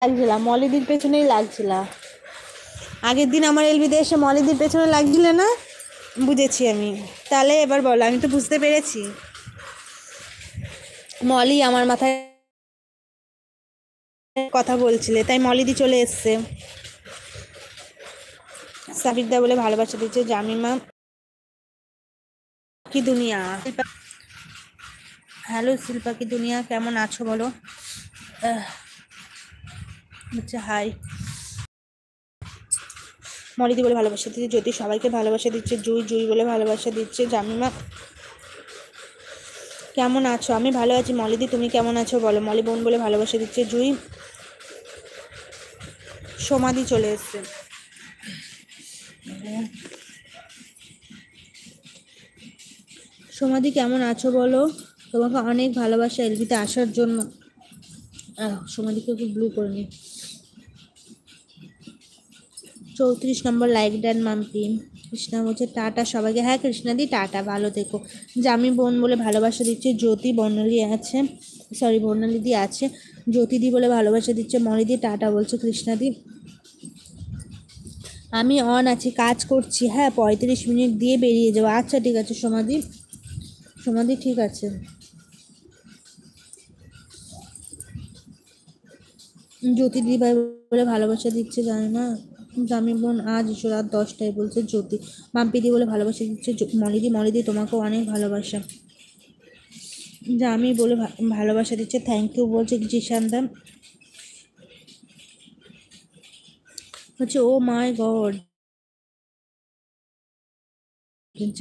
লাগছিলাম মলিদির পেছনেই লাগছিলাম। আগের দিন আমার এলবিতে এসে মলিদির পেছনে লাগছিলে না? বুঝেছি আমি। তাহলে এবার বলো, আমি তো বুঝতে পেরেছি। মলি আমার মাথায় কথা বলছিলে, তাই মলিদি চলে এসছে। সাবিরদা বলে ভালোবাসা দিচ্ছে জামিমা কি দুনিয়া। হ্যালো শিল্পা কি দুনিয়া, কেমন আছো বলো? হচ্ছে হাই। মলিদি বলে ভালোবাসা দিচ্ছে জ্যোতি, সবাইকে ভালোবাসা দিচ্ছে জুই, জুই বলে ভালোবাসা দিচ্ছে জামিমা কেমন আছো। আমি ভালো আছি মলিদি, তুমি কেমন আছো বলো? মলি বোন বলে ভালোবাসা দিচ্ছে জুই। সমাধি চলে এসছে। সমাধি কেমন আছো বলো? তোমাকে অনেক ভালোবাসা এলবিতে আসার জন্য। সমাধিকে একটু ব্লু করে নি। 34 নম্বর লাইক দেন মাম্পি। কৃষ্ণা বলছে টাটা সবাইকে। হ্যাঁ কৃষ্ণাদি টাটা, ভালো থেকো। জামি বোন বলে ভালোবাসা দিচ্ছে জ্যোতি, বর্ণালী আছে, সরি বর্ণালীদি আছে, জ্যোতিদি বলে ভালোবাসা দিচ্ছে মলিদি, টাটা বলছে কৃষ্ণাদি। আমি অন আছি, কাজ করছি, হ্যাঁ 35 মিনিট দিয়ে বেরিয়ে যাবো। আচ্ছা ঠিক আছে সমাধি, সমাধি ঠিক আছে। জ্যোতি দিদিভাই বলে ভালোবাসা দিচ্ছে জানি না জামি বোন আজ রাত 10টায় বলছে জ্যোতি। মাম্পিদি বলে ভালোবাসা দিচ্ছে মলিদি, মলিদি তোমাকেও অনেক ভালোবাসা। জামি বলে ভালোবাসা দিচ্ছে থ্যাংক ইউ বলছে জিশানদা। হচ্ছে ও মাই গড,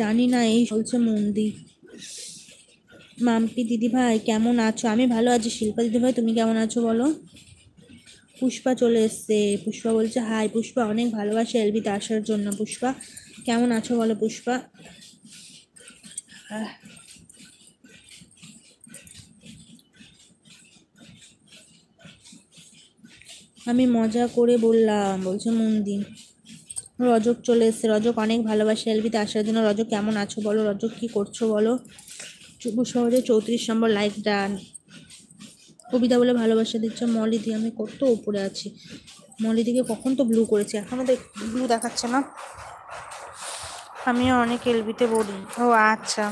জানি না এই চলছে মন্দির। মাম্পি দিদিভাই কেমন আছো? আমি ভালো আছি। শিল্পা দিদিভাই তুমি কেমন আছো বলো? পুষ্পা চলে এসছে। পুষ্পা বলছে হাই। পুষ্পা অনেক ভালোবাসে এলবিতে আসার জন্য। পুষ্পা কেমন আছো বলো পুষ্পা? আমি মজা করে বললাম বলছে মন্দির। রজক চলে এসছে। রজক অনেক ভালোবাসে এলবিতে আসার জন্য। রজক কেমন আছো বলো? রজক কি করছো বলো? চুপু শহরে 34 নম্বর লাইক ডান। কবিতা বলে ভালোবাসা দিচ্ছে মলিদি। আমি কত উপরে আছি, মলিদিকে কখন তো ব্লু করেছি, এখনো ব্লু দেখাচ্ছে না। আমিও অনেক এলবিতে বলি। ও আচ্ছা,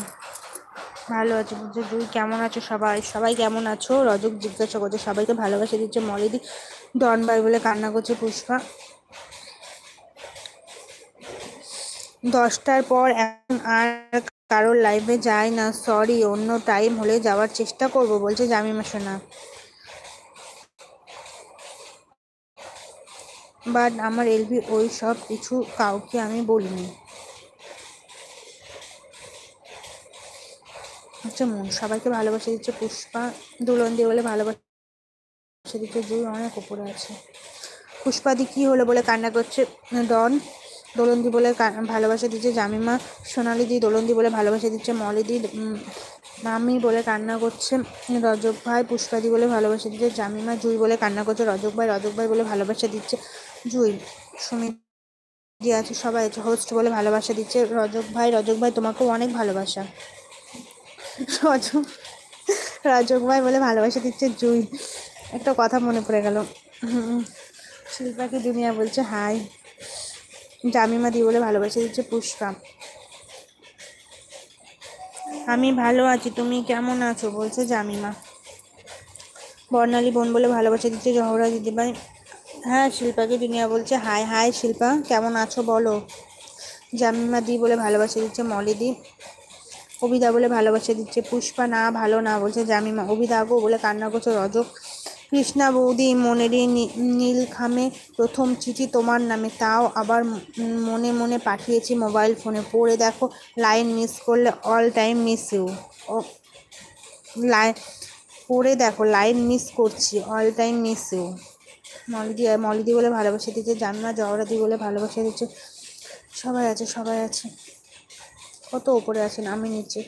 ভালো আছি বুঝছো। জুই কেমন আছো? সবাই সবাই কেমন আছো? রজক জিজ্ঞাসা করছে। সবাইকে ভালোবাসা দিচ্ছে মলিদি। ডন বাই বলে কান্না করছে পুষ্পা। 10টার পর এখন আর কারোর লাইভে যায় না, সরি, অন্য টাইম হলে যাওয়ার চেষ্টা করব বলছে জামিমা সোনা। বাট আমার এলবি ওই সব কিছু কাউকে আমি বলিনি। আচ্ছা মন সবাইকে ভালোবাসা দিচ্ছে পুষ্পা। দুলন দিয়ে বলে ভালোবাসা দিচ্ছে জুই, অনেক উপরে আছে। পুষ্পাদি কি হলো বলে কান্না করছে ডন। দোলন্দি বলে ভালোবাসা দিচ্ছে জামিমা। সোনালি দি দোলন্দি বলে ভালোবাসা দিচ্ছে মলিদি। মামি বলে কান্না করছে রজক ভাই। পুষ্পাদি বলে ভালোবাসা দিচ্ছে জামিমা। জুই বলে কান্না করছে রজক ভাই। রজক ভাই বলে ভালোবাসা দিচ্ছে জুই। সুমিত আছে, সবাই আছে। হোস্ট বলে ভালোবাসা দিচ্ছে রজক ভাই। রজক ভাই তোমাকেও অনেক ভালোবাসা। রজক রজক ভাই বলে ভালোবাসা দিচ্ছে জুই। একটা কথা মনে পড়ে গেল। শিল্পাকে দুনিয়া বলছে হাই। জামিমা দি বলে ভালোবাসা দিচ্ছে পুষ্পা। আমি ভালো আছি, তুমি কেমন আছো বলছে জামিমা। বর্ণালী বোন বলে ভালোবাসা দিচ্ছে জহরা দিদিভাই। হ্যাঁ শিল্পাকে দুনিয়া বলছে হাই। হাই শিল্পা কেমন আছো বলো? জামিমা দি বলে ভালোবাসা দিচ্ছে মলিদি। অভিদা বলে ভালোবাসা দিচ্ছে পুষ্পা। না ভালো না বলছে জামিমা। অভিদা গো বলে কান্না করছে রজক। কৃষ্ণা বৌদি মনেরই নীলখামে প্রথম চিঠি তোমার নামে, তাও আবার মনে মনে পাঠিয়েছি মোবাইল ফোনে। পড়ে দেখো, লাইন মিস করলে অল টাইম মিস ইউ। ও লাইন পড়ে দেখো, লাইন মিস করছি, অল টাইম মিস ইউ। মলিদি বলে ভালোবাসা দিচ্ছে জানমা। জহরাদি বলে ভালোবাসা দিচ্ছে। সবাই আছে সবাই আছে। কত উপরে আছেন, আমি নিচে।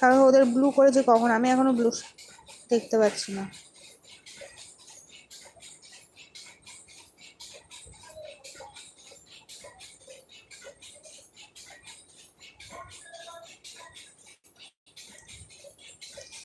কারণ ওদের ব্লু করেছে কখন, আমি এখনো ব্লু দেখতে পাচ্ছি না।